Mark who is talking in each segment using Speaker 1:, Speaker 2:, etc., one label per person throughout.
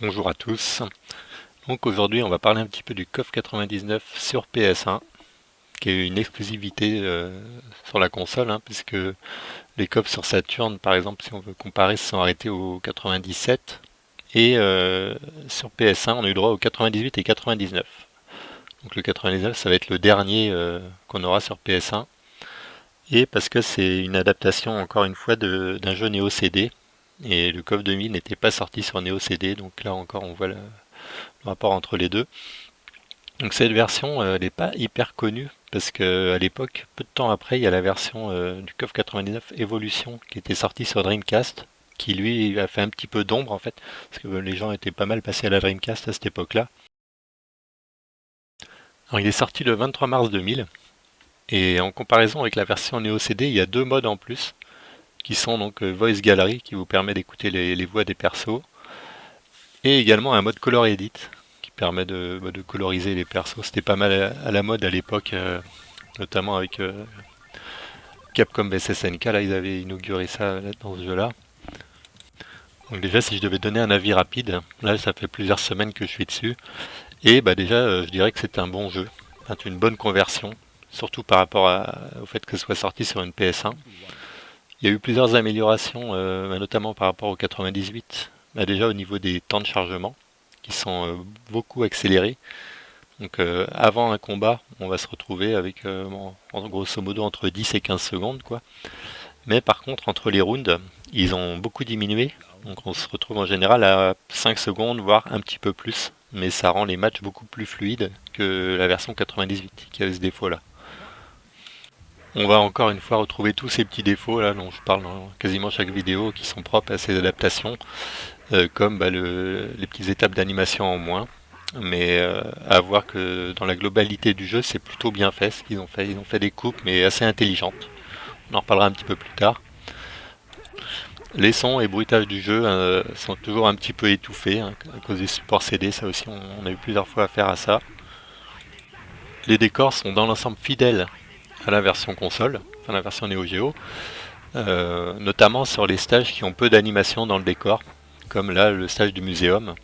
Speaker 1: Bonjour à tous. Donc aujourd'hui on va parler un petit peu du KOF 99 sur PS1, qui est une exclusivité sur la console, puisque les KOF sur Saturn par exemple, si on veut comparer, se sont arrêtés au 97, et sur PS1 on a eu droit au 98 et 99. Donc le 99 ça va être le dernier qu'on aura sur PS1, et parce que c'est une adaptation encore une fois d'un jeu Neo CD, et le KOF 2000 n'était pas sorti sur Neo CD, donc là encore on voit le rapport entre les deux. Donc cette version, elle n'est pas hyper connue parce que à l'époque, peu de temps après, il y a la version du KOF 99 Evolution qui était sortie sur Dreamcast, qui lui a fait un petit peu d'ombre en fait, parce que les gens étaient pas mal passés à la Dreamcast à cette époque-là. Alors il est sorti le 23 mars 2000, et en comparaison avec la version Neo CD, il y a deux modes en plus, qui sont donc Voice Gallery, qui vous permet d'écouter les voix des persos, et également un mode Color Edit, qui permet de coloriser les persos. C'était pas mal à la mode à l'époque, notamment avec Capcom vs SNK, là ils avaient inauguré ça là, dans ce jeu-là. Donc déjà si je devais donner un avis rapide, là ça fait plusieurs semaines que je suis dessus, et bah déjà je dirais que c'est un bon jeu, c'est une bonne conversion, surtout par rapport au fait que ce soit sorti sur une PS1. Il y a eu plusieurs améliorations, notamment par rapport au 98, bah, déjà au niveau des temps de chargement, qui sont beaucoup accélérés. Donc avant un combat, on va se retrouver avec en grosso modo entre 10 et 15 secondes quoi. Mais par contre entre les rounds, ils ont beaucoup diminué. Donc on se retrouve en général à 5 secondes, voire un petit peu plus. Mais ça rend les matchs beaucoup plus fluides que la version 98 qui avait ce défaut là. On va encore une fois retrouver tous ces petits défauts là dont je parle dans quasiment chaque vidéo qui sont propres à ces adaptations, comme les petites étapes d'animation en moins. Mais à voir que dans la globalité du jeu, c'est plutôt bien fait ce qu'ils ont fait. Ils ont fait des coupes, mais assez intelligentes. On en reparlera un petit peu plus tard. Les sons et bruitages du jeu sont toujours un petit peu étouffés à cause des supports CD. Ça aussi, on a eu plusieurs fois affaire à ça. Les décors sont dans l'ensemble fidèles à la version console, enfin la version Neo Geo, notamment sur les stages qui ont peu d'animation dans le décor, comme là le stage du muséum.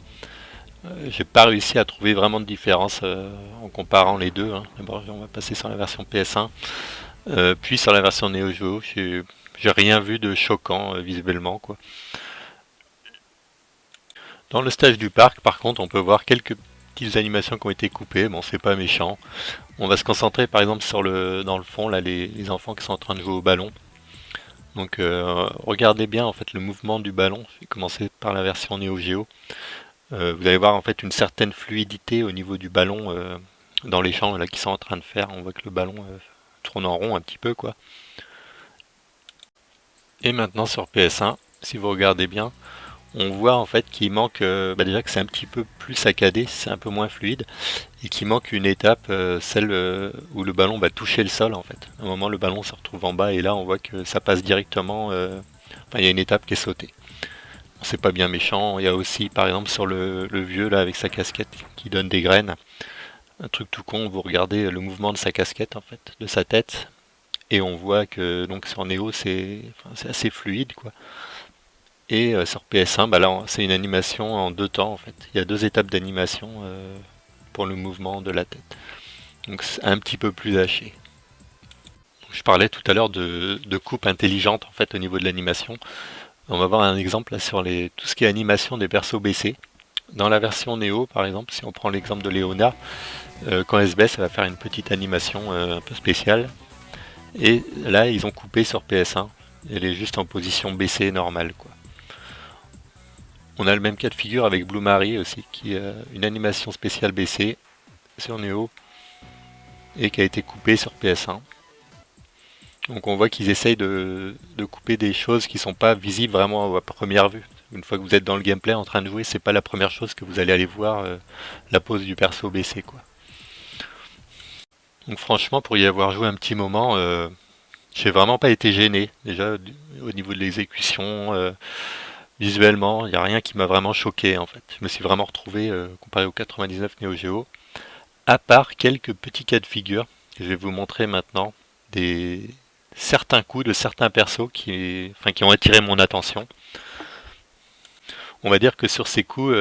Speaker 1: J'ai pas réussi à trouver vraiment de différence en comparant les deux. D'abord, on va passer sur la version PS1, puis sur la version Neo Geo. J'ai rien vu de choquant visuellement, quoi. Dans le stage du parc, par contre, on peut voir quelques petites animations qui ont été coupées. Bon, c'est pas méchant. On va se concentrer, par exemple, dans le fond, là, les enfants qui sont en train de jouer au ballon. Donc, regardez bien en fait le mouvement du ballon. Je vais commencer par la version Neo Geo. Vous allez voir en fait une certaine fluidité au niveau du ballon dans les champs là qui sont en train de faire. On voit que le ballon tourne en rond un petit peu quoi. Et maintenant sur PS1, si vous regardez bien, on voit en fait qu'il manque déjà que c'est un petit peu plus saccadé, c'est un peu moins fluide, et qu'il manque une étape, celle où le ballon va toucher le sol en fait. À un moment le ballon se retrouve en bas et là on voit que ça passe directement. Enfin il y a une étape qui est sautée. C'est pas bien méchant. Il y a aussi, par exemple, sur le vieux là avec sa casquette qui donne des graines. Un truc tout con. Vous regardez le mouvement de sa casquette en fait, de sa tête, et on voit que donc sur Neo c'est assez fluide quoi. Et sur PS1, bah là c'est une animation en deux temps en fait. Il y a deux étapes d'animation pour le mouvement de la tête. Donc c'est un petit peu plus haché. Je parlais tout à l'heure de coupe intelligente en fait au niveau de l'animation. On va voir un exemple là sur tout ce qui est animation des persos baissés. Dans la version Neo, par exemple, si on prend l'exemple de Léona, quand elle se baisse, elle va faire une petite animation un peu spéciale. Et là, ils ont coupé sur PS1. Elle est juste en position baissée normale, quoi. On a le même cas de figure avec Blue Marie aussi, qui a une animation spéciale baissée sur Neo et qui a été coupée sur PS1. Donc on voit qu'ils essayent de couper des choses qui sont pas visibles vraiment à première vue. Une fois que vous êtes dans le gameplay en train de jouer, c'est pas la première chose que vous allez aller voir, la pose du perso baissé quoi. Donc franchement, pour y avoir joué un petit moment, j'ai vraiment pas été gêné. Déjà au niveau de l'exécution, visuellement, il n'y a rien qui m'a vraiment choqué en fait. Je me suis vraiment retrouvé comparé au 99 Neo Geo, à part quelques petits cas de figure que je vais vous montrer maintenant, des certains coups de certains persos qui ont attiré mon attention. On va dire que sur ces coups,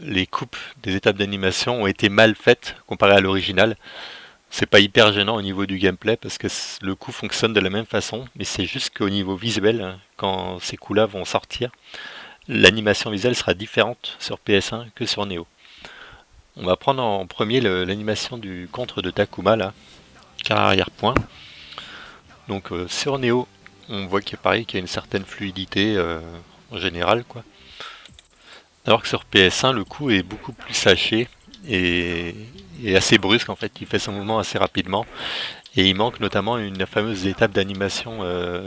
Speaker 1: les coupes des étapes d'animation ont été mal faites comparé à l'original. C'est pas hyper gênant au niveau du gameplay parce que le coup fonctionne de la même façon, mais c'est juste qu'au niveau visuel, hein, quand ces coups-là vont sortir, l'animation visuelle sera différente sur PS1 que sur Neo. On va prendre en premier l'animation du contre de Takuma là, car arrière-point. Donc sur Neo, on voit qu'il pareil qu'il y a une certaine fluidité en général quoi. Alors que sur PS1, le coup est beaucoup plus saché et assez brusque en fait. Il fait son mouvement assez rapidement et il manque notamment une fameuse étape d'animation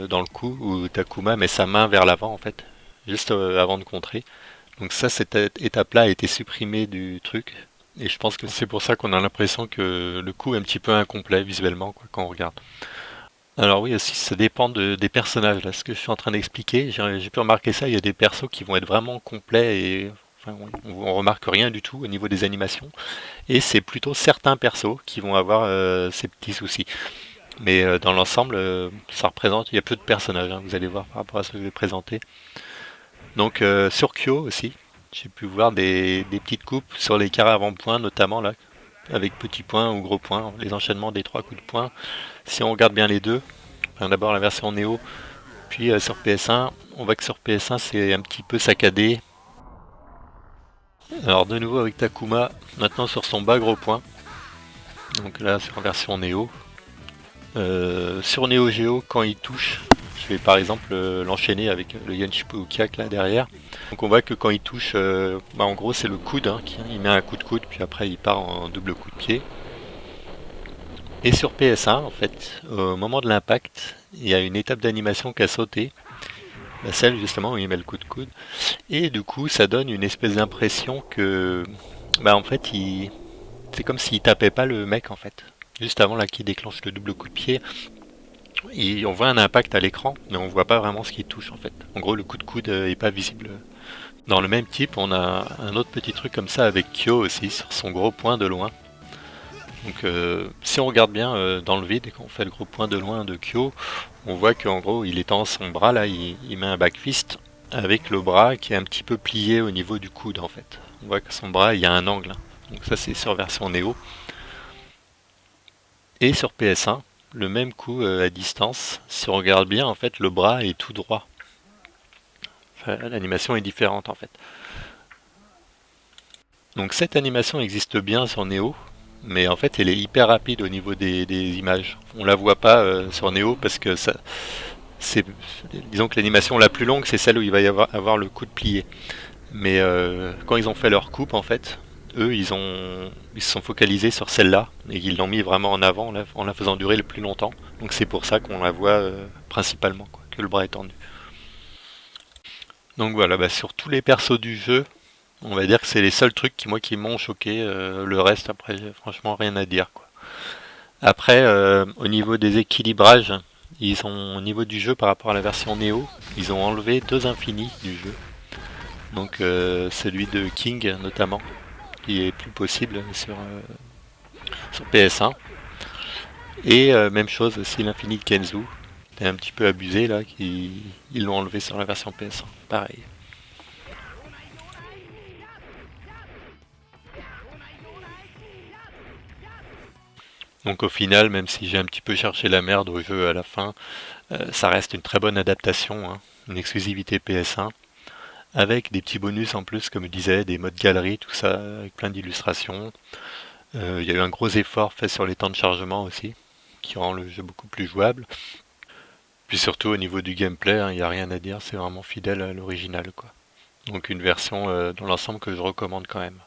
Speaker 1: dans le coup où Takuma met sa main vers l'avant en fait, juste avant de contrer. Donc ça, cette étape-là a été supprimée du truc. Et je pense que c'est pour ça qu'on a l'impression que le coup est un petit peu incomplet visuellement quoi, quand on regarde. Alors oui aussi, ça dépend des personnages. Là, ce que je suis en train d'expliquer, j'ai pu remarquer ça. Il y a des persos qui vont être vraiment complets et enfin, on remarque rien du tout au niveau des animations. Et c'est plutôt certains persos qui vont avoir ces petits soucis. Mais dans l'ensemble, ça représente, il y a peu de personnages, hein, vous allez voir par rapport à ce que je vais présenter. Donc sur Kyo aussi, j'ai pu voir des petites coupes sur les carrés avant-points notamment là, avec petits points ou gros points, les enchaînements des trois coups de poing. Si on regarde bien les deux, enfin, d'abord la version Neo, puis sur PS1, on voit que sur PS1 c'est un petit peu saccadé. Alors de nouveau avec Takuma, maintenant sur son bas gros point, donc là sur la version Neo. Sur Neo Geo, quand il touche, je vais par exemple l'enchaîner avec le Yenshipu Ukiak là derrière. Donc on voit que quand il touche, en gros c'est le coude, hein, il met un coup de coude, puis après il part en double coup de pied. Et sur PS1, en fait, au moment de l'impact, il y a une étape d'animation qui a sauté, celle justement où il met le coup de coude. Et du coup, ça donne une espèce d'impression que, en fait, c'est comme s'il tapait pas le mec en fait. Juste avant là qu'il déclenche le double coup de pied, on voit un impact à l'écran, mais on voit pas vraiment ce qu'il touche en fait. En gros, le coup de coude est pas visible. Dans le même type, on a un autre petit truc comme ça avec Kyo aussi, sur son gros point de loin. Donc si on regarde bien dans le vide et qu'on fait le gros point de loin de Kyo, on voit qu'en gros il étend son bras là, il met un back fist avec le bras qui est un petit peu plié au niveau du coude en fait. On voit que son bras il y a un angle. Donc ça c'est sur version Neo. Et sur PS1, le même coup à distance, si on regarde bien en fait le bras est tout droit. Enfin, l'animation est différente en fait. Donc cette animation existe bien sur Neo, mais en fait elle est hyper rapide au niveau des images. On la voit pas sur Neo parce que ça, c'est, disons que l'animation la plus longue c'est celle où il va y avoir le coup de plié. Mais quand ils ont fait leur coupe en fait, eux ils se sont focalisés sur celle-là et ils l'ont mis vraiment en avant en la faisant durer le plus longtemps. Donc c'est pour ça qu'on la voit principalement, quoi, que le bras est tendu. Donc voilà, sur tous les persos du jeu, on va dire que c'est les seuls trucs qui m'ont choqué. Le reste, après, franchement, rien à dire, quoi. Après, au niveau des équilibrages, au niveau du jeu par rapport à la version Neo, ils ont enlevé deux infinis du jeu. Donc celui de King notamment, qui est plus possible sur PS1. Et même chose aussi l'infini de Kenzu, qui est un petit peu abusé là, ils l'ont enlevé sur la version PS1. Pareil. Donc au final, même si j'ai un petit peu cherché la merde au jeu à la fin, ça reste une très bonne adaptation, hein, une exclusivité PS1, avec des petits bonus en plus, comme je disais, des modes galerie, tout ça, avec plein d'illustrations. Il y a eu un gros effort fait sur les temps de chargement aussi, qui rend le jeu beaucoup plus jouable. Puis surtout au niveau du gameplay, il n'y a rien à dire, c'est vraiment fidèle à l'original, quoi. Donc une version dans l'ensemble que je recommande quand même.